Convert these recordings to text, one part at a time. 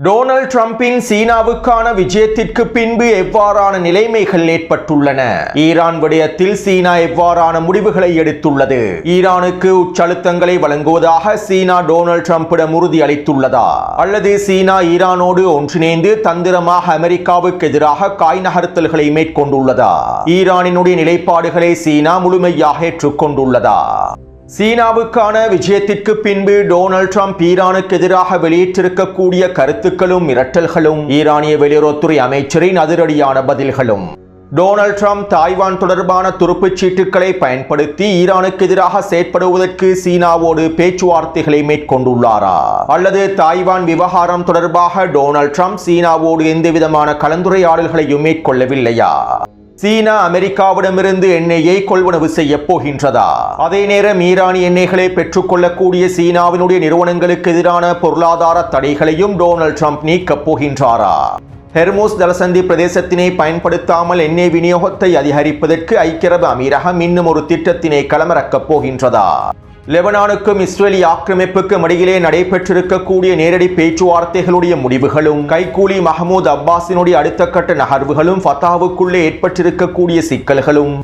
Donald டிரம்பின் சீனாவுக்கான விஜயத்திற்கு பின்பு எவ்வாறான நிலைமைகள் ஏற்பட்டுள்ளன? ஈரான் விடயத்தில் சீனா எவ்வாறான முடிவுகளை எடுத்துள்ளது? ஈரானுக்கு உச்சழுத்தங்களை வழங்குவதாக சீனா டொனால்ட் டிரம்பிடம் உறுதி அளித்துள்ளதா? அல்லது சீனா ஈரானோடு ஒன்றிணைந்து தந்திரமாக அமெரிக்காவுக்கு எதிராக காய் நகர்த்தல்களை மேற்கொண்டுள்ளதா? ஈரானினுடைய நிலைப்பாடுகளை சீனா முழுமையாக ஏற்றுக்கொண்டுள்ளதா? சீனாவுக்கான விஜயத்திற்கு பின்பு டொனால்ட் ட்ரம்ப் ஈரானுக்கு எதிராக வெளியிட்டிருக்கக்கூடிய கருத்துக்களும் மிரட்டல்களும், ஈரானிய வெளியுறவுத்துறை அமைச்சரின் அதிரடியான பதில்களும், டொனால்ட் ட்ரம்ப் தாய்வான் தொடர்பான துருப்புச் சீட்டுக்களை பயன்படுத்தி ஈரானுக்கு எதிராக செயற்படுவதற்கு சீனாவோடு பேச்சுவார்த்தைகளை மேற்கொண்டுள்ளாரா? அல்லது தாய்வான் விவகாரம் தொடர்பாக டொனால்ட் ட்ரம்ப் சீனாவோடு எந்தவிதமான கலந்துரையாடல்களையும் மேற்கொள்ளவில்லையா? சீனா அமெரிக்காவிடமிருந்து எண்ணெயை கொள்வனவு செய்ய போகின்றதா? அதே நேரம் ஈரானிய எண்ணெய்களை பெற்றுக்கொள்ளக்கூடிய சீனாவினுடைய நிறுவனங்களுக்கு எதிரான பொருளாதார தடைகளையும் டொனால்ட் ட்ரம்ப் நீக்கப் போகின்றாரா? ஹெர்முஸ் ஜலசந்தி பிரதேசத்தினை பயன்படுத்தாமல் எண்ணெய் விநியோகத்தை அதிகரிப்பதற்கு ஐக்கிய அரபு அமீரகம் இன்னும் ஒரு திட்டத்தினை களமிறக்கப் போகின்றதா? லெபனானுக்கும் இஸ்ரேலி ஆக்கிரமிப்புக்கும் இடையிலே நடைபெற்றிருக்கக்கூடிய நேரடி பேச்சுவார்த்தைகளுடைய முடிவுகளும், கைக்கூலி மஹமூத் அப்பாஸினுடைய அடுத்த கட்ட நகர்வுகளும், ஃபத்தாவுக்குள்ளே ஏற்பட்டிருக்கக்கூடிய சிக்கல்களும்,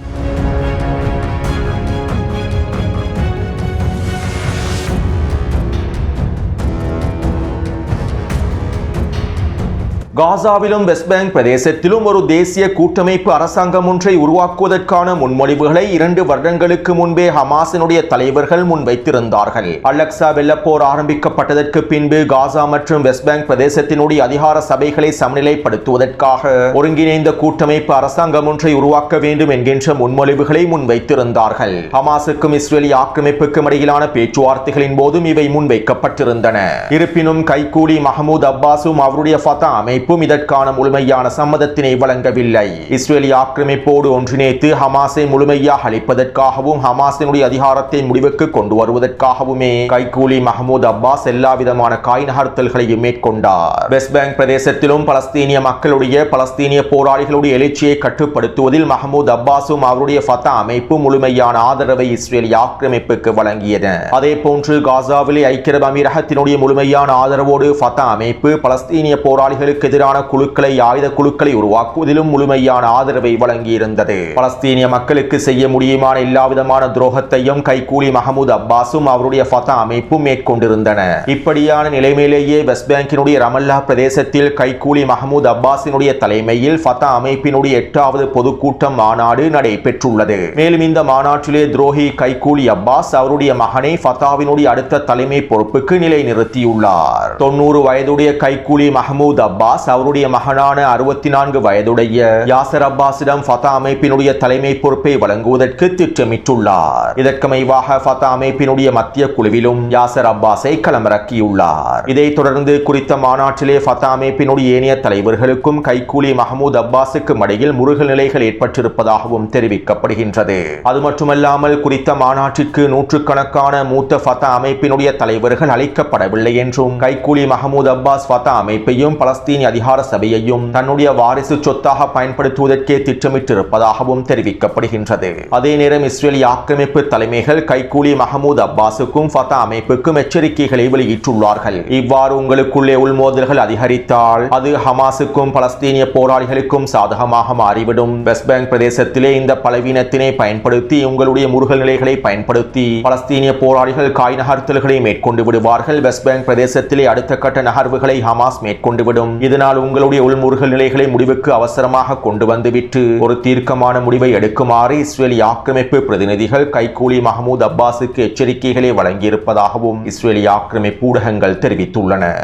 காசாவிலும் வெஸ்ட் பேங்க் பிரதேசத்திலும் ஒரு தேசிய கூட்டமைப்பு அரசாங்கம் ஒன்றை உருவாக்குவதற்கான முன்மொழிவுகளை 2 வருடங்களுக்கு முன்பே ஹமாஸினுடைய தலைவர்கள் முன்வைத்திருந்தார்கள். அல்-அக்ஸா வெள்ளப்போர் ஆரம்பிக்கப்பட்டதற்கு பின்பு காசா மற்றும் வெஸ்ட் பேங்க் பிரதேசத்தினுடைய அதிகார சபைகளை சமநிலைப்படுத்துவதற்காக ஒருங்கிணைந்த கூட்டமைப்பு அரசாங்கம் ஒன்றை உருவாக்க வேண்டும் என்கின்ற முன்மொழிவுகளை முன்வைத்திருந்தார்கள். ஹமாஸுக்கும் இஸ்ரேலி ஆக்கிரமிப்புக்கும் இடையிலான பேச்சுவார்த்தைகளின் போதும் இவை முன்வைக்கப்பட்டிருந்தன. இருப்பினும் கைக்கூலி மஹமூத் அப்பாஸும் அவருடைய ஃபத்தா அமைப்பு இதற்கான முழுமையான சம்மதத்தினை வழங்கவில்லை. இஸ்ரேலி ஆக்கிரமிப்போடு ஒன்றிணைத்து ஹமாஸை முழுமையாக அழிப்பதற்காகவும் ஹமாஸினுடைய அதிகாரத்தை முடிவுக்கு கொண்டு வருவதற்காகவுமே கைக்கூலி மஹமூத் அப்பாஸ் எல்லா விதமான காய் நகர்த்தல்களையும் மேற்கொண்டார். வெஸ்ட் பேங்க் பிரதேசத்திலும் பலஸ்தீனிய மக்களுடைய பலஸ்தீனிய போராளிகளுடைய எழுச்சியை கட்டுப்படுத்துவதில் மஹமூத் அப்பாஸும் அவருடைய ஃபத்தா அமைப்பு முழுமையான ஆதரவை இஸ்ரேலி ஆக்கிரமிப்புக்கு வழங்கியன. அதே போன்று காசாவிலே ஐக்கிய அரபு அமீரகத்தினுடைய முழுமையான ஆதரவோடு ஃபத்தா அமைப்பு பலஸ்தீனிய போராளிகளுக்கு எதிரான குழுக்களை, ஆயுத குழுக்களை உருவாக்குவதிலும் முழுமையான ஆதரவை வழங்கியிருந்தது. பலஸ்தீனிய மக்களுக்கு செய்ய முடியுமான எல்லாவிதமான துரோகத்தையும் கைக்கூலி மஹமூத் அப்பாஸும் அவருடைய ஃபத்தா அமைப்பும் மேற்கொண்டிருந்தன. இப்படியான நிலைமையிலேயே வெஸ்ட் பேங்கினுடைய ரமல்லா பிரதேசத்தில் கைக்கூலி மஹமூத் அப்பாஸினுடைய தலைமையில் ஃபத்தா அமைப்பினுடைய 8வது பொதுக்கூட்டம் மாநாடு நடைபெற்றுள்ளது. மேலும் இந்த மாநாட்டிலே துரோகி கைக்கூலி அப்பாஸ் அவருடைய மகனை ஃபத்தாவினுடைய அடுத்த தலைமை பொறுப்புக்கு நிலைநிறுத்தியுள்ளார். 90 வயதுடைய கைக்கூலி மஹமூத் அப்பாஸ் அவருடைய மகனான 64 வயதுடைய யாசர் அப்பாஸிடம் ஃபத்தா அமைப்பினுடைய தலைமை பொறுப்பை வழங்குவதற்கு திட்டமிட்டுள்ளார். இதற்கமைவாக ஃபத்தா அமைப்பினுடைய மத்திய குழுவிலும் யாசர் அப்பாஸை களமிறக்கியுள்ளார். இதைத் தொடர்ந்து குறித்த மாநாட்டிலே ஃபத்தா அமைப்பினுடைய ஏனைய தலைவர்களுக்கும் கைக்கூலி மஹமூத் அப்பாஸுக்கும் இடையில் முருகல் நிலைகள் ஏற்பட்டிருப்பதாகவும் தெரிவிக்கப்படுகின்றது. அது மட்டுமல்லாமல் குறித்த மாநாட்டிற்கு நூற்றுக்கணக்கான மூத்த ஃபத்தா அமைப்பினுடைய தலைவர்கள் அளிக்கப்படவில்லை என்றும், கைக்கூலி மஹமூத் அப்பாஸ் ஃபத்தா அமைப்பையும் பலஸ்தீனிய அதிகார சபையையும் தன்னுடைய வாரிசு சொத்தாக பயன்படுத்துவதற்கே திட்டமிட்டிருப்பதாகவும் தெரிவிக்கப்படுகின்றது. அதே நேரம் இஸ்ரேலி ஆக்கிரமிப்பு தலைமைகள் கைக்கூலி மஹமூத் அப்பாஸுக்கும் ஃபத்தா அமைப்புக்கும் எச்சரிக்கைகளை வெளியிட்டுள்ளார்கள். இவ்வாறு உங்களுக்குள்ளே உள்மோதல்கள் அதிகரித்தால் அது ஹமாஸுக்கும் பலஸ்தீனிய போராளிகளுக்கும் சாதகமாக மாறிவிடும். வெஸ்ட் பேங்க் பிரதேசத்திலே இந்த பலவீனத்தினை பயன்படுத்தி, உங்களுடைய முருகல் நிலைகளை பயன்படுத்தி பலஸ்தீனிய போராளிகள் காய் நகர்த்தல்களை மேற்கொண்டு விடுவார்கள். வெஸ்ட் பேங்க் பிரதேசத்திலே அடுத்த கட்ட நகர்வுகளை ஹமாஸ் மேற்கொண்டுவிடும். இதனால் உங்களுடைய உள்முருகல் நிலைகளை முடிவுக்கு அவசரமாக கொண்டு வந்துவிட்டு ஒரு தீர்க்கமான முடிவை எடுக்குமாறு இஸ்ரேலி ஆக்கிரமிப்பு பிரதிநிதிகள் கைக்கூலி மஹமூத் அப்பாஸுக்கு எச்சரிக்கைகளை வழங்கியிருப்பதாகவும் இஸ்ரேலி ஆக்கிரமிப்பு ஊடகங்கள் தெரிவித்துள்ளன.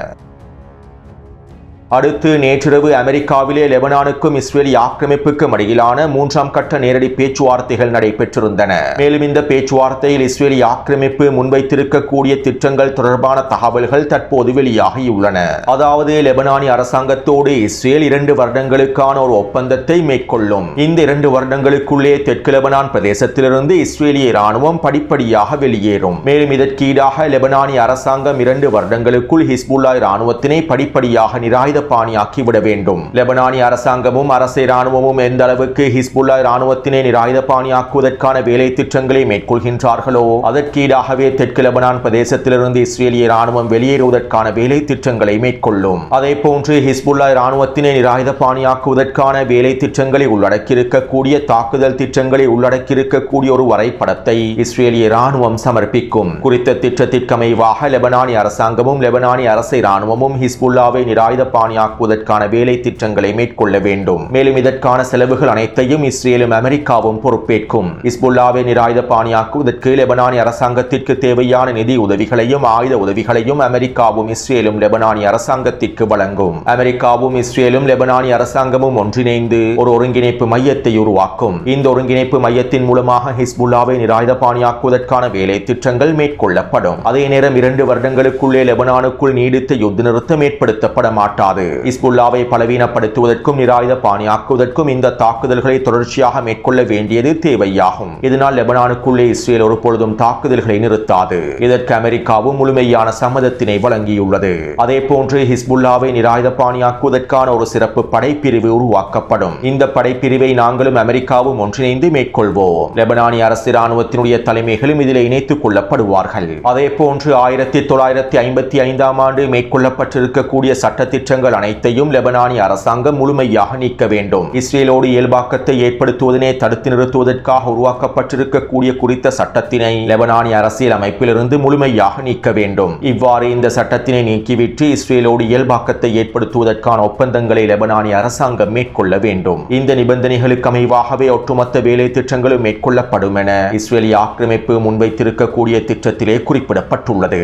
அடுத்து நேற்றிரவு அமெரிக்காவிலே லெபனானுக்கும் இஸ்ரேலி ஆக்கிரமிப்புக்கும் இடையிலான 3ஆம் கட்ட நேரடி பேச்சுவார்த்தைகள் நடைபெற்றிருந்தன. மேலும் இந்த பேச்சுவார்த்தையில் இஸ்ரேலி ஆக்கிரமிப்பு முன்வைத்திருக்கக்கூடிய திட்டங்கள் தொடர்பான தகவல்கள் தற்போது வெளியாகியுள்ளன. அதாவது லெபனானிய அரசாங்கத்தோடு இஸ்ரேல் 2 வருடங்களுக்கான ஒரு ஒப்பந்தத்தை மேற்கொள்ளும். இந்த 2 வருடங்களுக்குள்ளே தெற்கு லெபனான் பிரதேசத்திலிருந்து இஸ்ரேலிய இராணுவம் படிப்படியாக வெளியேறும். மேலும் இதற்கு ஈடாக லெபனானிய அரசாங்கம் 2 வருடங்களுக்குள் ஹிஸ்புல்லா இராணுவத்தினை படிப்படியாக நிராயுத நிராயுத பாணியாக்கிவிட வேண்டும். லெபனானிய அரசாங்கமும் அரசை இராணுவமும் எந்த அளவுக்கு ஹிஸ்புல்லா இராணுவத்தினை நிராயுத பாணியாக்குவதற்கான வேலை திட்டங்களை மேற்கொள்கின்றார்களோ அதற்கீடாகவே தெற்கு லெபனான் பிரதேசத்திலிருந்து இஸ்ரேலிய இராணுவம் வெளியேறுவதற்கான வேலை திட்டங்களை மேற்கொள்ளும். அதே போன்று ஹிஸ்புல்லா இராணுவத்தினை நிராயுத பாணியாக்குவதற்கான வேலை திட்டங்களை உள்ளடக்கியிருக்கக்கூடிய தாக்குதல் திட்டங்களை உள்ளடக்கியிருக்கக்கூடிய ஒரு வரைபடத்தை இஸ்ரேலிய இராணுவம் சமர்ப்பிக்கும். குறித்த திட்டத்திற்கமைவாக லெபனானிய அரசாங்கமும் லெபனானிய அரசு இராணுவமும் ஹிஸ்புல்லாவை நிராயுத பாணியாக்குவதற்கான வேலை திட்டங்களை மேற்கொள்ள வேண்டும். மேலும் இதற்கான செலவுகள் அனைத்தையும் இஸ்ரேலும் அமெரிக்காவும் பொறுப்பேற்கும். ஹிஸ்புல்லாவை நிராயுத பாணியாக்குவதற்கு லெபனானிய அரசாங்கத்திற்கு தேவையான நிதி உதவிகளையும் ஆயுத உதவிகளையும் அமெரிக்காவும் இஸ்ரேலும் லெபனானிய அரசாங்கத்திற்கு வழங்கும். அமெரிக்காவும் இஸ்ரேலும் லெபனானிய அரசாங்கமும் ஒன்றிணைந்து ஒரு ஒருங்கிணைப்பு மையத்தை உருவாக்கும். இந்த ஒருங்கிணைப்பு மையத்தின் மூலமாக ஹிஸ்புல்லாவை நிராயுத பாணியாக்குவதற்கான வேலை திட்டங்கள் மேற்கொள்ளப்படும். அதே நேரம் 2 வருடங்களுக்குள்ளே லெபனானுக்குள் நீடித்த யுத்த நிறுத்தம் ஏற்படுத்தப்பட மாட்டாது. ஹிஸ்புல்லாவை பலவீனப்படுத்துவதற்கும் நிராயுத பாணியாக்குவதற்கும் இந்த தாக்குதல்களை தொடர்ச்சியாக மேற்கொள்ள வேண்டியது தேவையாகும். இதனால் லெபனானுக்குள்ளே இஸ்ரேல் ஒரு பொழுதும் தாக்குதல்களை நிறுத்தாது. இதற்கு அமெரிக்காவும் முழுமையான சம்மதத்தினை வழங்கியுள்ளது. அதே போன்று ஹிஸ்புல்லாவை நிராயுத பாணியாக்குவதற்கான ஒரு சிறப்பு படைப்பிரிவு உருவாக்கப்படும். இந்த படைப்பிரிவை நாங்களும் அமெரிக்காவும் ஒன்றிணைந்து மேற்கொள்வோம். லெபனானிய அரசு இராணுவத்தினுடைய தலைமைகளும் இதில் இணைத்துக் கொள்ளப்படுவார்கள். அதே போன்று 1955ஆம் ஆண்டு மேற்கொள்ளப்பட்டிருக்கக்கூடிய சட்டத்திட்டங்கள் அனைத்தையும் லெபனானிய அரசாங்கம் முழுமையாக நீக்க வேண்டும். இஸ்ரேலோடு இயல்பாக்கத்தை ஏற்படுத்துவதனை தடுத்து நிறுத்துவதற்காக உருவாக்கப்பட்டிருக்கக்கூடிய குறித்த சட்டத்தினை லெபனானிய அரசியல் அமைப்பிலிருந்து முழுமையாக நீக்க வேண்டும். இவ்வாறு இந்த சட்டத்தினை நீக்கிவிட்டு இஸ்ரேலோடு இயல்பாக்கத்தை ஏற்படுத்துவதற்கான ஒப்பந்தங்களை லெபனானிய அரசாங்கம் மேற்கொள்ள வேண்டும். இந்த நிபந்தனைகளுக்கு அமைவாகவே ஒட்டுமொத்த வேலை திட்டங்களும் மேற்கொள்ளப்படும் என இஸ்ரேலிய ஆக்கிரமிப்பு முன்வைத்திருக்கக்கூடிய திட்டத்திலே குறிப்பிடப்பட்டுள்ளது.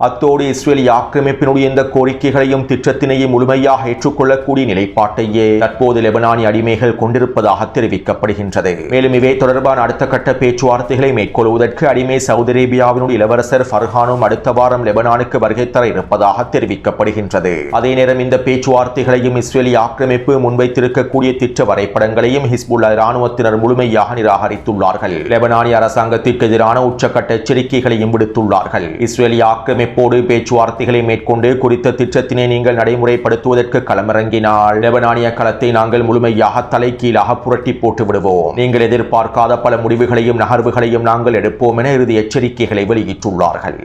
அத்தோடு இஸ்ரேலிய ஆக்கிரமிப்பினுடைய இந்த கோரிக்கைகளையும் திட்டத்தினையும் முழுமையாக ஏற்றுக்கொள்ளக்கூடிய நிலைப்பாட்டையே தற்போது லெபனானிய அடிமைகள் கொண்டிருப்பதாக தெரிவிக்கப்படுகின்றது. மேலும் இவை தொடர்பான அடுத்த கட்ட பேச்சுவார்த்தைகளை மேற்கொள்வதற்கு அடிமை சவுதி அரேபியாவினுடைய இளவரசர் ஃபர்ஹானும் அடுத்த வாரம் லெபனானுக்கு வருகை தர இருப்பதாக தெரிவிக்கப்படுகின்றது. அதே நேரம் இந்த பேச்சுவார்த்தைகளையும் இஸ்ரேலிய ஆக்கிரமிப்பு முன்வைத்திருக்கக்கூடிய திட்ட வரைபடங்களையும் ஹிஸ்புல்லா இராணுவத்தினர் முழுமையாக நிராகரித்துள்ளார்கள். லெபனானிய அரசாங்கத்திற்கு எதிரான உச்சக்கட்ட எச்சரிக்கைகளையும் விடுத்துள்ளார்கள். இஸ்ரேலிய ஆக்கிரமிப்பு பேச்சுவார்த்தைகளை மேற்கொண்டு குறித்த திட்டத்தினை நீங்கள் நடைமுறைப்படுத்துவதற்கு களமிறங்கினால் லெபனானிய களத்தை நாங்கள் முழுமையாக தலைகீழாக புரட்டி போட்டு விடுவோம். நீங்கள் எதிர்பார்க்காத பல முடிவுகளையும் நகர்வுகளையும் நாங்கள் எடுப்போம் என இறுதி எச்சரிக்கைகளை வெளியிட்டுள்ளார்கள்.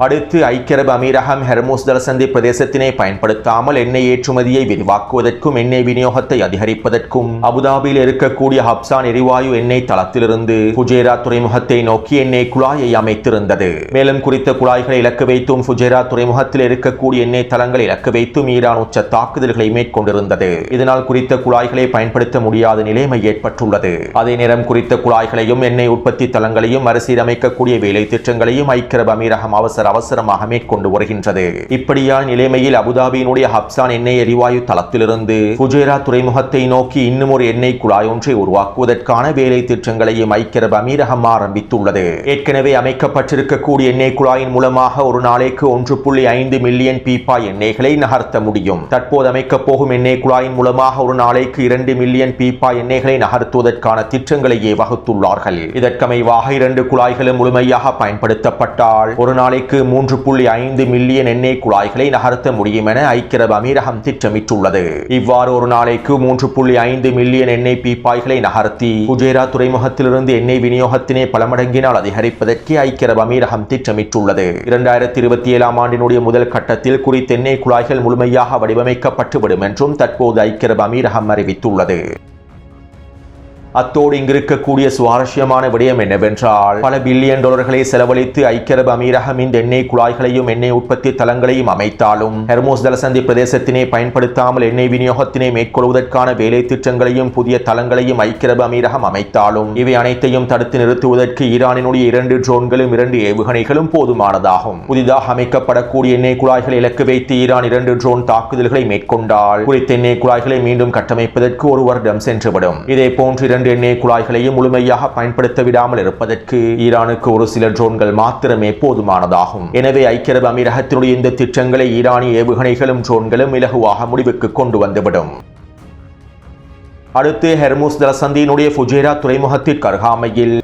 அடுத்து ஐக்கிய அரபு அமீரகம் ஹெர்முஸ் ஜலசந்தி பிரதேசத்தினை பயன்படுத்தாமல் எண்ணெய் ஏற்றுமதியை விரிவாக்குவதற்கும் எண்ணெய் விநியோகத்தை அதிகரிப்பதற்கும் அபுதாபியில் இருக்கக்கூடிய ஹப்சான் எரிவாயு எண்ணெய் தளத்திலிருந்து ஃபுஜேரா துறைமுகத்தை நோக்கி எண்ணெய் குழாயை அமைத்திருந்தது. மேலும் குறித்த குழாய்களை இலக்கு வைத்தும் ஃபுஜேரா துறைமுகத்தில் இருக்கக்கூடிய எண்ணெய் தளங்களை இலக்கு வைத்தும் ஈரான் உச்ச தாக்குதல்களை மேற்கொண்டிருந்தது. இதனால் குறித்த குழாய்களை பயன்படுத்த முடியாத நிலைமை ஏற்பட்டுள்ளது. அதே நேரம் குறித்த குழாய்களையும் எண்ணெய் உற்பத்தி தளங்களையும் மறுசீரமைக்கக்கூடிய வேலை திட்டங்களையும் ஐக்கிய அரபு அமீரகம் அவசரமாக மேற்கொண்டு வருகின்றது. இப்படியான நிலைமையில் அபுதாபியினுடைய ஹப்சான் எண்ணெய் எரிவாயு தளத்திலிருந்து ஃபுஜேரா துறைமுகத்தை நோக்கி இன்னும் ஒரு எண்ணெய் குழாய் ஒன்றை உருவாக்குவதற்கான வேலை திட்டங்களையும் ஐக்கிய அரபு அமீரகம் ஆரம்பித்துள்ளது. ஏற்கனவே அமைக்கப்பட்டிருக்கக்கூடிய எண்ணெய் குழாயின் மூலமாக ஒரு நாளைக்கு 1.5 மில்லியன் பீப்பாய் எண்ணெய்களை நகர்த்த முடியும். தற்போது அமைக்கப் போகும் எண்ணெய் குழாயின் மூலமாக ஒரு நாளைக்கு 2 மில்லியன் பீப்பாய் எண்ணெய்களை நகர்த்துவதற்கான திட்டங்களையே வகுத்துள்ளார்கள். இதற்கமைவாக 2 குழாய்களும் முழுமையாக பயன்படுத்தப்பட்டால் ஒரு நாளைக்கு 3.5 மில்லியன் எண்ணெய் குழாய்களை நகர்த்த முடியும் என ஐக்கிய அரபு அமீரகம் திட்டமிட்டுள்ளது. இவ்வாறு ஒரு நாளைக்கு 3.5 மில்லியன் எண்ணெய் பீப்பாய்களை நகர்த்தி ஃபுஜேரா துறைமுகத்திலிருந்து எண்ணெய் விநியோகத்தினை பல மடங்கினால் அதிகரிப்பதற்கு ஐக்கிய அரபு அமீரகம் திட்டமிட்டுள்ளது. 2027ஆம் ஆண்டினுடைய முதல் கட்டத்தில் குறித்த எண்ணெய் குழாய்கள் முழுமையாக வடிவமைக்கப்பட்டுவிடும் என்றும் தற்போது ஐக்கிய அரபு அமீரகம் அறிவித்துள்ளது. அத்தோடு இங்கிருக்கக்கூடிய சுவாரஸ்யமான விடயம் என்னவென்றால் பல பில்லியன் டாலர்களை செலவழித்து ஐக்கிய அரபு அமீரகம் இந்த எண்ணெய் குழாய்களையும் எண்ணெய் உற்பத்தி தளங்களையும் அமைத்தாலும் ஹெர்முஸ் ஜலசந்தி பிரதேசத்தினை பயன்படுத்தாமல் எண்ணெய் விநியோகத்தினை மேற்கொள்வதற்கான வேலை திட்டங்களையும் புதிய தளங்களையும் ஐக்கிய அரபு அமீரகம் அமைத்தாலும் இவை அனைத்தையும் தடுத்து நிறுத்துவதற்கு ஈரானினுடைய 2 ட்ரோன்களும் 2 ஏவுகணைகளும் போதுமானதாகும். புதிதாக அமைக்கப்படக்கூடிய எண்ணெய் குழாய்களை இலக்கு வைத்து ஈரான் 2 ட்ரோன் தாக்குதல்களை மேற்கொண்டால் குறித்த எண்ணெய் குழாய்களை மீண்டும் கட்டமைப்பதற்கு 1 வருடம் சென்றுவிடும். இதே போன்று 2 எண்ணெய் குழாய்களையும் முழுமையாக பயன்படுத்த விடாமல் இருப்பதற்கு ஈரானுக்கு ஒரு சில ட்ரோன்கள் மாத்திரமே போதுமானதாகும். எனவே ஐக்கிய அரபு அமீரகத்தினுடைய இந்த திட்டங்களை ஈரானிய ஏவுகணைகளும் ட்ரோன்களும் இலகுவாக முடிவுக்கு கொண்டு வந்துவிடும். அடுத்து ஹெர்முஸ் ஜலசந்தியினுடைய ஃபுஜேரா துறைமுகத்திற்கு அருகாமையில்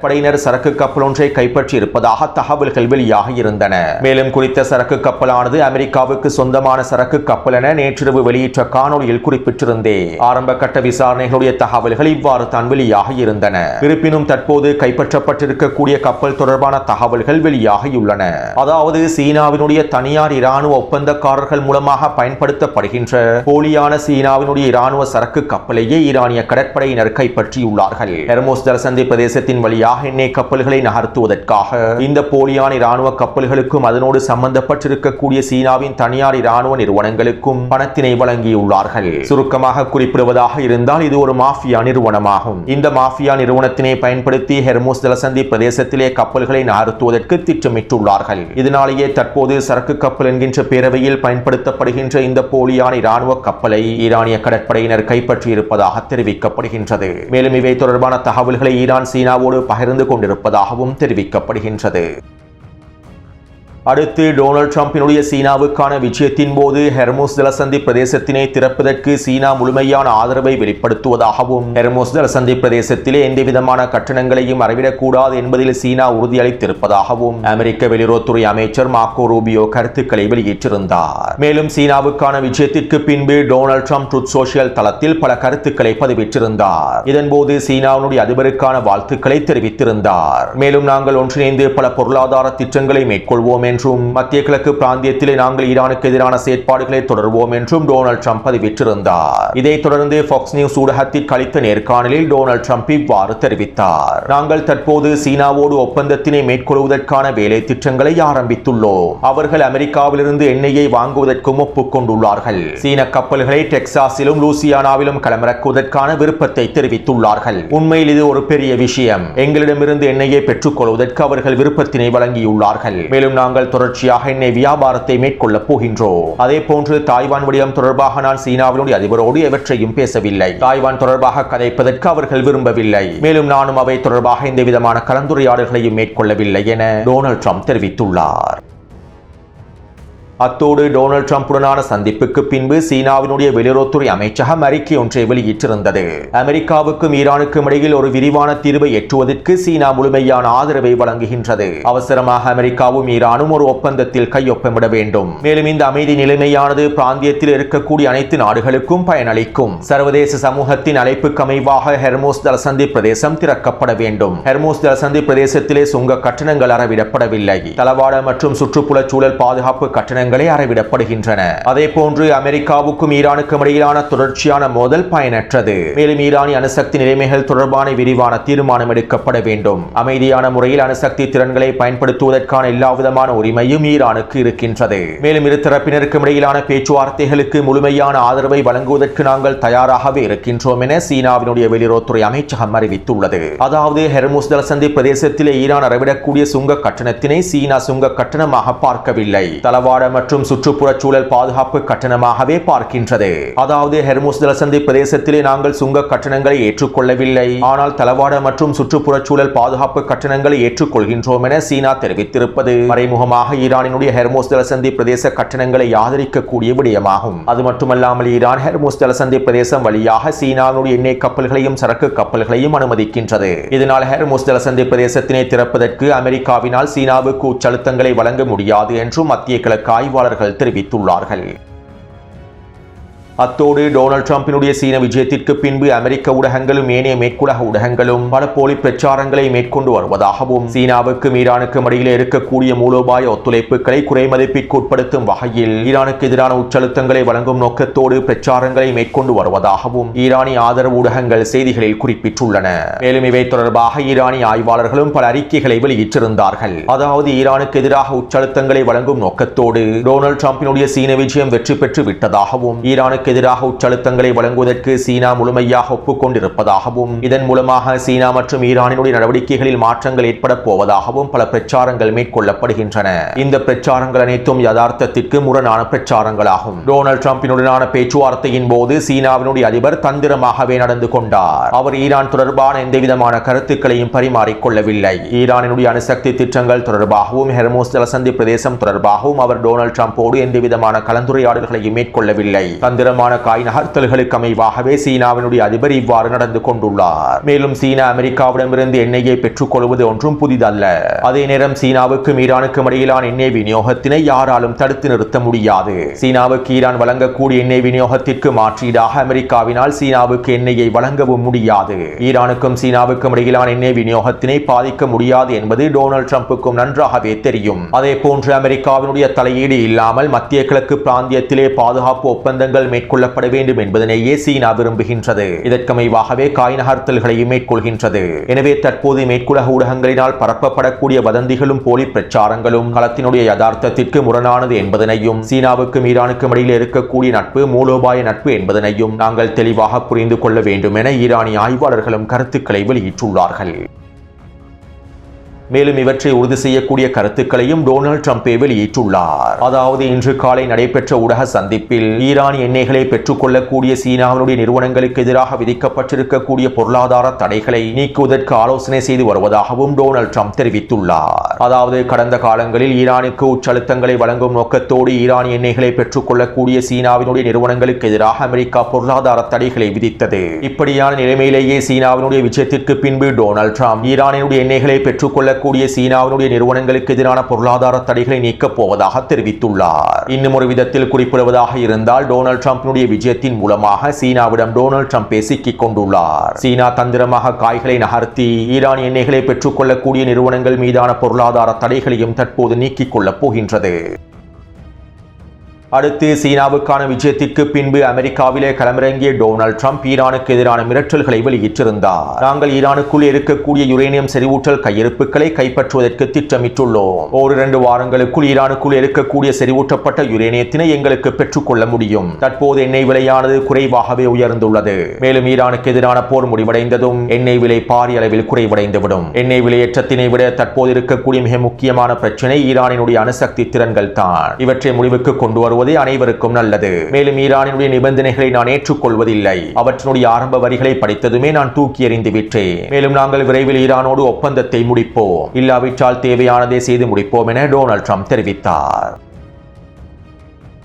கடற்படையினர் சரக்கு கப்பல் ஒன்றை கைப்பற்றி இருப்பதாக தகவல்கள் வெளியாகி இருந்தன. மேலும் குறித்த சரக்கு கப்பலானது அமெரிக்காவுக்கு சொந்தமான சரக்கு கப்பல் என நேற்றிரவு வெளியிட்ட காணொலியில் குறிப்பிட்டிருந்தே ஆரம்ப கட்ட விசாரணைகளுடைய தகவல்கள் இவ்வாறு தான் வெளியாகி இருந்தன. இருப்பினும் தற்போது கைப்பற்றப்பட்டிருக்கக்கூடிய கப்பல் தொடர்பான தகவல்கள் வெளியாகியுள்ளன. அதாவது சீனாவினுடைய தனியார் இராணுவ ஒப்பந்தக்காரர்கள் மூலமாக பயன்படுத்தப்படுகின்ற போலியான சீனாவினுடைய இராணுவ சரக்கு கப்பலையே ஈரானிய கடற்படையினர் கைப்பற்றியுள்ளார்கள். ஹெர்முஸ் ஜலசந்தி பிரதேசத்தின் வழியாக எண்ணெய் கப்பல்களை நகர்த்துவதற்காக இந்த போலியான இராணுவ கப்பல்களுக்கும் அதனோடு சம்பந்தப்பட்டிருக்கக்கூடிய சீனாவின் தனியார் இராணுவ நிறுவனங்களுக்கும் பணத்தினை வழங்கியுள்ளார்கள். சுருக்கமாக குறிப்பிடுவதாக இருந்தால் இது ஒரு மாஃபியா நிறுவனமாகும். இந்த மாஃபியா நிறுவனத்தினை பயன்படுத்தி ஹெர்முஸ் ஜலசந்தி பிரதேசத்திலே கப்பல்களை நகர்த்துவதற்கு திட்டமிட்டுள்ளார்கள். இதனாலேயே தற்போது சரக்கு கப்பல் என்கின்ற பேரவையில் பயன்படுத்தப்படுகின்ற இந்த போலியான இராணுவ கப்பலை ஈரானிய கடற்படையினர் கைப்பற்றியிருப்பதாக தெரிவிக்கப்படுகின்றது. மேலும் இவை தொடர்பான தகவல்களை ஈரான் சீனாவோடு பகிர்ந்து கொண்டிருப்பதாகவும் தெரிவிக்கப்படுகின்றது. அடுத்து டொனால்ட் ட்ரம்பினுடைய சீனாவுக்கான விஜயத்தின் போது ஹெர்முஸ் ஜலசந்தி பிரதேசத்தினை திறப்பதற்கு சீனா முழுமையான ஆதரவை வெளிப்படுத்துவதாகவும் ஹெர்முஸ் ஜலசந்தி பிரதேசத்திலே எந்தவிதமான கட்டணங்களையும் அறவிடக்கூடாது என்பதில் சீனா உறுதியளித்திருப்பதாகவும் அமெரிக்க வெளியுறவுத்துறை அமைச்சர் மார்க்கோ ரூபியோ கருத்துக்களை வெளியிட்டிருந்தார். மேலும் சீனாவுக்கான விஜயத்திற்கு பின்பு டொனால்ட் ட்ரம்ப் ட்ரூத் சோஷியல் தளத்தில் பல கருத்துக்களை பதிவிட்டிருந்தார். இதன்போது சீனாவுடைய அதிபருக்கான வாழ்த்துக்களை தெரிவித்திருந்தார். மேலும் நாங்கள் ஒன்றிணைந்து பல பொருளாதார திட்டங்களை மேற்கொள்வோம் என்றும் மத்திய கிழக்கு பிராந்தியத்திலே நாங்கள் ஈரானுக்கு எதிரான செயற்பாடுகளை தொடர்வோம் என்றும் டொனால்ட் ட்ரம்ப் பதிவிட்டிருந்தார். இதைத் தொடர்ந்து ஃபாக்ஸ் நியூஸ் ஊடகத்திற்கு அளித்த நேர்காணலில் டொனால்ட் ட்ரம்ப் இவ்வாறு தெரிவித்தார். நாங்கள் தற்போது சீனாவோடு ஒப்பந்தத்தினை மேற்கொள்வதற்கான வேலை திட்டங்களை ஆரம்பித்துள்ளோம். அவர்கள் அமெரிக்காவிலிருந்து எண்ணெயை வாங்குவதற்கும் ஒப்புக்கொண்டுள்ளார்கள். சீன கப்பல்களை டெக்சாஸிலும் லூசியானாவிலும் களமிறக்குவதற்கான விருப்பத்தை தெரிவித்துள்ளார்கள். உண்மையில் இது ஒரு பெரிய விஷயம். எங்களிடமிருந்து எண்ணெயை பெற்றுக் கொள்வதற்கு அவர்கள் விருப்பத்தினை வழங்கியுள்ளார்கள். மேலும் நாங்கள் தொடர்ச்சியாக எண்ணெய் வியாபாரத்தை மேற்கொள்ளப் போகின்றோம். அதே போன்று தாய்வான் விடயம் தொடர்பாக நான் சீனாவினுடைய அதிபரோடு எவற்றையும் பேசவில்லை. தாய்வான் தொடர்பாக கதைப்பதற்கு அவர்கள் விரும்பவில்லை. மேலும் நானும் அவை தொடர்பாக எந்த விதமான கலந்துரையாடல்களையும் மேற்கொள்ளவில்லை என டொனால்ட் ட்ரம்ப் தெரிவித்துள்ளார். அத்தோடு டொனால்ட் ட்ரம்புடனான சந்திப்புக்கு பின்பு சீனாவினுடைய வெளியுறவுத்துறை அமைச்சகம் அறிக்கை ஒன்றை வெளியிட்டிருந்தது. அமெரிக்காவுக்கும் ஈரானுக்கும் இடையில் ஒரு விரிவான தீர்வை எட்டுவதற்கு சீனா முழுமையான ஆதரவை வழங்குகின்றது. அவசரமாக அமெரிக்காவும் ஈரானும் ஒரு ஒப்பந்தத்தில் கையொப்பமிட வேண்டும். மேலும் இந்த அமைதி நிலைமையானது பிராந்தியத்தில் இருக்கக்கூடிய அனைத்து நாடுகளுக்கும் பயனளிக்கும். சர்வதேச சமூகத்தின் அழைப்புக்கு அமைவாக ஹெர்முஸ் ஜலசந்தி பிரதேசம் திறக்கப்பட வேண்டும். ஹெர்முஸ் ஜலசந்தி பிரதேசத்திலே சுங்க கட்டணங்கள் அறவிடப்படவில்லை. தளவாட மற்றும் சுற்றுப்புற சூழல் பாதுகாப்பு கட்டணங்கள் அறவிடப்படுகின்றன. அதே போன்று அமெரிக்காவுக்கும் ஈரானுக்கும் இடையிலான தொடர்ச்சியான மோதல் பயனற்றது. மேலும் ஈரானிய அணுசக்தி நிலைமைகள் தொடர்பான விரிவான தீர்மானம் எடுக்கப்பட வேண்டும். அமைதியான முறையில் அணுசக்தி திறன்களை பயன்படுத்துவதற்கான எல்லாவிதமான உரிமையும் ஈரானுக்கு இருக்கின்றது. மேலும் இரு தரப்பினருக்கும் இடையிலான பேச்சுவார்த்தைகளுக்கு முழுமையான ஆதரவை வழங்குவதற்கு நாங்கள் தயாராகவே இருக்கின்றோம் என சீனாவினுடைய வெளியுறவுத்துறை அமைச்சகம் அறிவித்துள்ளது. அதாவது ஹெர்முஸ் ஜலசந்தி பிரதேசத்திலே ஈரான் அறவிடக்கூடிய சுங்க கட்டணத்தினை சீனா சுங்க கட்டணமாக பார்க்கவில்லை. தளவாட மற்றும் சுற்றுப்புற சூழல் பாதுகாப்பு கட்டணமாகவே பார்க்கின்றது. அதாவது ஹெர்முஸ் ஜலசந்தி பிரதேசத்திலே நாங்கள் சுங்க கட்டணங்களை ஏற்றுக்கொள்ளவில்லை, ஆனால் தளவாட மற்றும் சுற்றுப்புற சூழல் பாதுகாப்பு கட்டணங்களை ஏற்றுக்கொள்கின்றோம் என சீனா தெரிவித்திருப்பது மறைமுகமாக ஈரானினுடைய ஹெர்முஸ் ஜலசந்தி பிரதேச கட்டணங்களை ஆதரிக்கக்கூடிய விடயமாகும். அது மட்டுமல்லாமல் ஈரான் ஹெர்முஸ் ஜலசந்தி பிரதேசம் வழியாக சீனாவினுடைய எண்ணெய் கப்பல்களையும் சரக்கு கப்பல்களையும் அனுமதிக்கின்றது. இதனால் ஹெர்முஸ் ஜலசந்தி பிரதேசத்தினை திறப்பதற்கு அமெரிக்காவினால் சீனாவுக்கு உச்சழுத்தங்களை வழங்க முடியாது என்றும் மத்திய கிழக்கு ஆய்வாளர்கள் தெரிவித்துள்ளார்கள். அத்தோடு டொனால்ட் ட்ரம்பினுடைய சீன விஜயத்திற்கு பின்பு அமெரிக்க ஊடகங்களும் ஏனைய மேற்குலக ஊடகங்களும் பல போலி பிரச்சாரங்களை மேற்கொண்டு வருவதாகவும் சீனாவுக்கும் ஈரானுக்கும் இடையிலே இருக்கக்கூடிய மூலோபாய ஒத்துழைப்புகளை குறைமதிப்பிற்கு உட்படுத்தும் வகையில் ஈரானுக்கு எதிரான உச்சழுத்தங்களை வழங்கும் நோக்கத்தோடு பிரச்சாரங்களை மேற்கொண்டு வருவதாகவும் ஈரானிய ஆதரவு ஊடகங்கள் செய்திகளில் குறிப்பிட்டுள்ளன. மேலும் இவை தொடர்பாக ஈரானிய ஆய்வாளர்களும் பல அறிக்கைகளை வெளியிட்டிருந்தார்கள். அதாவது ஈரானுக்கு எதிராக உச்சழுத்தங்களை வழங்கும் நோக்கத்தோடு டொனால்ட் ட்ரம்பினுடைய சீன விஜயம் வெற்றி பெற்று விட்டதாகவும் ஈரானுக்கு எதிராக உச்சழுத்தங்களை வழங்குவதற்கு சீனா முழுமையாக ஒப்புக்கொண்டிருப்பதாகவும் இதன் மூலமாக சீனா மற்றும் ஈரானினுடைய நடவடிக்கைகளில் மாற்றங்கள் ஏற்பட போவதாகவும் பல பிரச்சாரங்கள் மேற்கொள்ளப்படுகின்றன. இந்த பிரச்சாரங்கள் அனைத்தும் யதார்த்தத்திற்கு முரணான பிரச்சாரங்களாகும். டொனால்ட் ட்ரம்பினுடனான பேச்சுவார்த்தையின் போது சீனாவினுடைய அதிபர் தந்திரமாகவே நடந்து கொண்டார். அவர் ஈரான் தொடர்பான எந்தவிதமான கருத்துக்களையும் பரிமாறிக்கொள்ளவில்லை. ஈரானினுடைய அணுசக்தி திட்டங்கள் தொடர்பாகவும் ஹெர்முஸ் ஜலசந்தி பிரதேசம் தொடர்பாகவும் அவர் டொனால்ட் ட்ரம்போடு எந்தவிதமான கலந்துரையாடல்களையும் மேற்கொள்ளவில்லை. தந்திரம் நீளமான காய் நகர்த்தல்களுக்கு அமைவாகவே சீனாவினுடைய அதிபர் இவ்வாறு நடந்து கொண்டுள்ளார். மேலும் சீனா அமெரிக்காவிடமிருந்து எண்ணெயை பெற்றுக் கொள்வது ஒன்றும் புதிதல்ல. அதே நேரம் சீனாவுக்கும் ஈரானுக்கும் இடையிலான எண்ணெய் விநியோகத்தினை யாராலும் தடுத்து நிறுத்த முடியாது. சீனாவுக்கு ஈரான் வழங்கக்கூடிய எண்ணெய் விநியோகத்திற்கு மாற்றீடாக அமெரிக்காவினால் சீனாவுக்கு எண்ணெயை வழங்கவும் முடியாது. ஈரானுக்கும் சீனாவுக்கும் இடையிலான எண்ணெய் விநியோகத்தினை பாதிக்க முடியாது என்பது டொனால்ட் ட்ரம்புக்கும் நன்றாகவே தெரியும். அதே போன்று அமெரிக்காவினுடைய தலையீடு இல்லாமல் மத்திய கிழக்கு பிராந்தியத்திலே பாதுகாப்பு ஒப்பந்தங்கள் மேற்கொள்ளப்பட வேண்டும் என்பதனையே சீனா விரும்புகின்றது. இதற்கமைவாகவே காய் நகர்த்தல்களையும் மேற்கொள்கின்றது. எனவே தற்போது மேற்குலக ஊடகங்களினால் பரப்பப்படக்கூடிய வதந்திகளும் போலி பிரச்சாரங்களும் களத்தினுடைய யதார்த்தத்திற்கு முரணானது என்பதனையும் சீனாவுக்கும் ஈரானுக்கும் இடையில் இருக்கக்கூடிய நட்பு மூலோபாய நட்பு என்பதனையும் நாங்கள் தெளிவாக புரிந்து கொள்ள வேண்டும் என ஈரானிய ஆய்வாளர்களும் கருத்துக்களை வெளியிட்டுள்ளார்கள். மேலும் இவற்றை உறுதி செய்யக்கூடிய கருத்துக்களையும் டொனால்ட் ட்ரம்பே வெளியிட்டுள்ளார். அதாவது இன்று காலை நடைபெற்ற ஊடக சந்திப்பில் ஈரான் எண்ணெய்களை பெற்றுக் கொள்ளக்கூடிய சீனாவினுடைய நிறுவனங்களுக்கு எதிராக விதிக்கப்பட்டிருக்கக்கூடிய பொருளாதார தடைகளை நீக்குவதற்கு ஆலோசனை செய்து வருவதாகவும் டொனால்ட் ட்ரம்ப் தெரிவித்துள்ளார். அதாவது கடந்த காலங்களில் ஈரானுக்கு உச்சழுத்தங்களை வழங்கும் நோக்கத்தோடு ஈரான் எண்ணெய்களை பெற்றுக் கொள்ளக்கூடிய சீனாவினுடைய நிறுவனங்களுக்கு எதிராக அமெரிக்கா பொருளாதார தடைகளை விதித்தது. இப்படியான நிலைமையிலேயே சீனாவினுடைய விஜயத்திற்கு பின்பு டொனால்ட் ட்ரம்ப் ஈரானினுடைய எண்ணெய்களை பெற்றுக்கொள்ள கூடிய சீனாவினுடைய நிறுவனங்களுக்கு எதிரான பொருளாதார தடைகளை நீக்கப் போவதாக தெரிவித்துள்ளார். இன்னும் ஒரு விதத்தில் குறிப்பிடுவதாக இருந்தால் டொனால்ட் ட்ரம்பினுடைய விஜயத்தின் மூலமாக சீனாவிடம் டொனால்ட் ட்ரம்ப் சிக்கிக் கொண்டுள்ளார். சீனா தந்திரமாக காய்களை நகர்த்தி ஈரான் எண்ணெய்களை பெற்றுக் கொள்ளக்கூடிய நிறுவனங்கள் மீதான பொருளாதார தடைகளையும் தற்போது நீக்கிக் கொள்ளப் போகின்றது. அடுத்து சீனாவுக்கான விஜயத்திற்கு பின்பு அமெரிக்காவிலே களமிறங்கிய டொனால்ட் ட்ரம்ப் ஈரானுக்கு எதிரான மிரட்டல்களை வெளியிட்டிருந்தார். நாங்கள் ஈரானுக்குள் இருக்கக்கூடிய யுரேனியம் செறிவூட்டல் கையிருப்புகளை கைப்பற்றுவதற்கு திட்டமிட்டுள்ளோம். 1-2 வாரங்களுக்குள் ஈரானுக்குள் இருக்கக்கூடிய செறிவூட்டப்பட்ட யுரேனியத்தினை எங்களுக்கு பெற்றுக்கொள்ள முடியும். தற்போது எண்ணெய் விலையானது குறைவாகவே உயர்ந்துள்ளது. மேலும் ஈரானுக்கு எதிரான போர் முடிவடைந்ததும் எண்ணெய் விலை பாரிய அளவில் குறைவடைந்துவிடும். எண்ணெய் விலையேற்றத்தினை விட தற்போது இருக்கக்கூடிய மிக முக்கியமான பிரச்சனை ஈரானினுடைய அணுசக்தி திறன்கள் தான். இவற்றை முடிவுக்கு கொண்டு வருவது அனைவருக்கும் நல்லது. மேலும் ஈரானினுடைய நிபந்தனைகளை நான் ஏற்றுக்கொள்வதில்லை. அவற்றினுடைய ஆரம்ப வரிகளை படித்ததுமே நான் தூக்கி எறிந்து விட்டேன். மேலும் நாங்கள் விரைவில் ஈரானோடு ஒப்பந்தத்தை முடிப்போம். இல்லாவிட்டால் தேவையானதை செய்து முடிப்போம் என டொனால்ட் ட்ரம்ப் தெரிவித்தார்.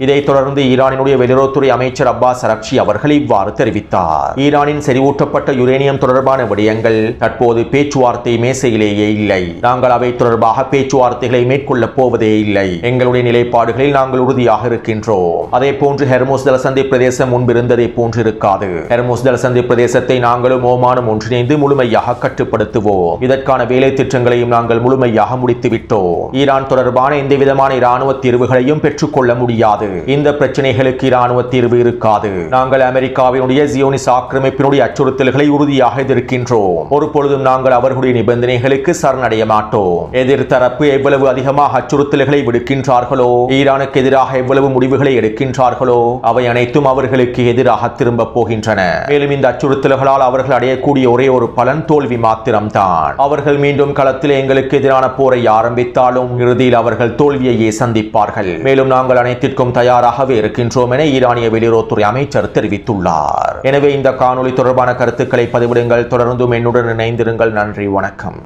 இதைத் தொடர்ந்து ஈரானினுடைய வெளியுறவுத்துறை அமைச்சர் அப்பாஸ் அரக்சி அவர்கள் இவ்வாறு தெரிவித்தார். ஈரானின் செறிவூட்டப்பட்ட யுரேனியம் தொடர்பான விடயங்கள் தற்போது பேச்சுவார்த்தை மேசையிலேயே இல்லை. நாங்கள் அவை தொடர்பாக பேச்சுவார்த்தைகளை மேற்கொள்ளப் போவதே இல்லை. எங்களுடைய நிலைப்பாடுகளில் நாங்கள் உறுதியாக இருக்கின்றோம். அதே போன்று ஹெர்முஸ் ஜலசந்தி பிரதேசம் முன்பிருந்ததை போன்று இருக்காது. ஹெர்முஸ் ஜலசந்தி பிரதேசத்தை நாங்களும் ஓமானும் ஒன்றிணைந்து முழுமையாக கட்டுப்படுத்துவோம். இதற்கான வேலை திட்டங்களையும் நாங்கள் முழுமையாக முடித்துவிட்டோம். ஈரான் தொடர்பான எந்தவிதமான இராணுவ தீர்வுகளையும் பெற்றுக்கொள்ள முடியாது. இந்த பிரச்சனைகளுக்கு இராணுவ தீர்வு இருக்காது. நாங்கள் அமெரிக்காவினுடைய ஜியோனிஸ் ஆக்கிரமிப்பினுடைய அச்சுறுத்தல்களை உறுதியாக எதிர்க்கின்றோம். ஒரு பொழுதும் நாங்கள் அவர்களுடைய நிபந்தனைகளுக்கு சரணடைய மாட்டோம். எதிர்த்தரப்பு எவ்வளவு அதிகமாக அச்சுறுத்தல்களை விடுக்கின்றார்களோ, ஈரானுக்கு எதிராக எவ்வளவு முடிவுகளை எடுக்கின்றார்களோ, அவை அனைத்தும் அவர்களுக்கு எதிராக திரும்ப போகின்றன. மேலும் இந்த அச்சுறுத்தல்களால் அவர்கள் அடையக்கூடிய ஒரே ஒரு பலன் தோல்வி மாத்திரம்தான். அவர்கள் மீண்டும் களத்தில் எங்களுக்கு எதிரான போரை ஆரம்பித்தாலும் இறுதியில் அவர்கள் தோல்வியையே சந்திப்பார்கள். மேலும் நாங்கள் அனைத்திற்கும் தயாராகவே இருக்கின்றோம் என ஈரானிய வெளியுறவுத்துறை அமைச்சர் தெரிவித்துள்ளார். எனவே இந்த காணொளி தொடர்பான கருத்துக்களை பதிவிடுங்கள். தொடர்ந்தும் என்னுடன் இணைந்திருங்கள். நன்றி, வணக்கம்.